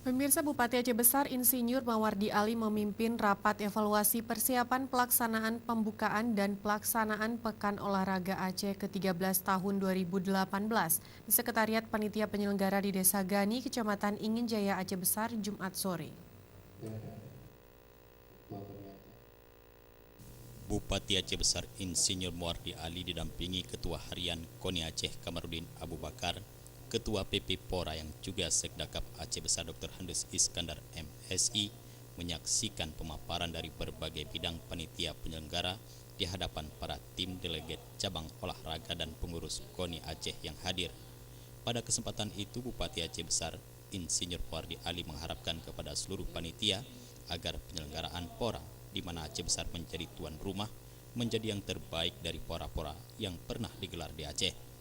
Pemirsa, Bupati Aceh Besar Insinyur Mawardi Ali memimpin rapat evaluasi persiapan pelaksanaan pembukaan dan pelaksanaan Pekan Olahraga Aceh ke-13 tahun 2018 di Sekretariat Panitia Penyelenggara di Desa Gani, Kecamatan Ingin Jaya, Aceh Besar, Jumat sore. Bupati Aceh Besar Insinyur Mawardi Ali didampingi Ketua Harian KONI Aceh Kamarudin Abu Bakar, Ketua PP Pora yang juga Sekdakap Aceh Besar Dr. Handes Iskandar MSI menyaksikan pemaparan dari berbagai bidang panitia penyelenggara di hadapan para tim delegat cabang olahraga dan pengurus KONI Aceh yang hadir. Pada kesempatan itu Bupati Aceh Besar Insinyur Mawardi Ali mengharapkan kepada seluruh panitia agar penyelenggaraan Pora di mana Aceh Besar menjadi tuan rumah menjadi yang terbaik dari pora-pora yang pernah digelar di Aceh.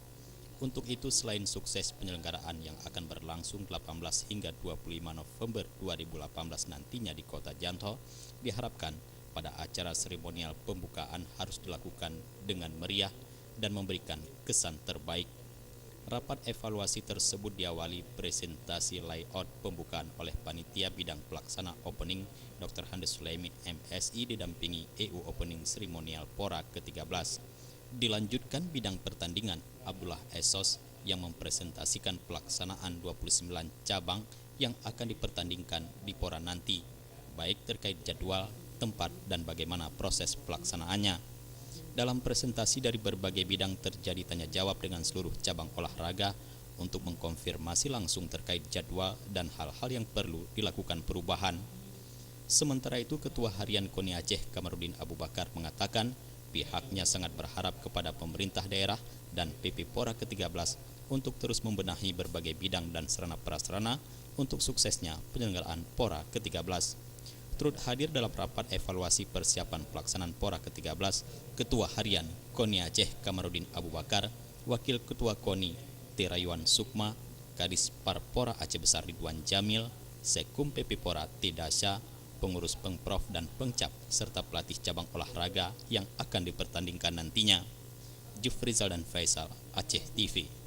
Untuk itu, selain sukses penyelenggaraan yang akan berlangsung 18 hingga 25 November 2018 nantinya di Kota Janto, diharapkan pada acara seremonial pembukaan harus dilakukan dengan meriah dan memberikan kesan terbaik. Rapat evaluasi tersebut diawali presentasi layout pembukaan oleh Panitia Bidang Pelaksana Opening Dr. Handes Sulaimi MSI didampingi EU Opening Seremonial Pora ke-13. Dilanjutkan bidang pertandingan Abdullah Esos yang mempresentasikan pelaksanaan 29 cabang yang akan dipertandingkan di Pora nanti, baik terkait jadwal, tempat, dan bagaimana proses pelaksanaannya. Dalam presentasi dari berbagai bidang terjadi tanya jawab dengan seluruh cabang olahraga untuk mengkonfirmasi langsung terkait jadwal dan hal-hal yang perlu dilakukan perubahan. Sementara itu, Ketua Harian KONI Aceh Kamarudin Abu Bakar mengatakan pihaknya sangat berharap kepada pemerintah daerah dan PP Pora ke-13 untuk terus membenahi berbagai bidang dan sarana prasarana untuk suksesnya penyelenggaraan Pora ke-13. Turut hadir dalam rapat evaluasi persiapan pelaksanaan Pora ke-13 Ketua Harian KONI Aceh Kamarudin Abu Bakar, Wakil Ketua KONI Terayuan Sukma, Kadis Parpora Aceh Besar Ridwan Jamil, Sekum PP Pora Tidasya, pengurus Pengprov dan Pengcap, serta pelatih cabang olahraga yang akan dipertandingkan nantinya. Jufrizal dan Faisal, Aceh TV.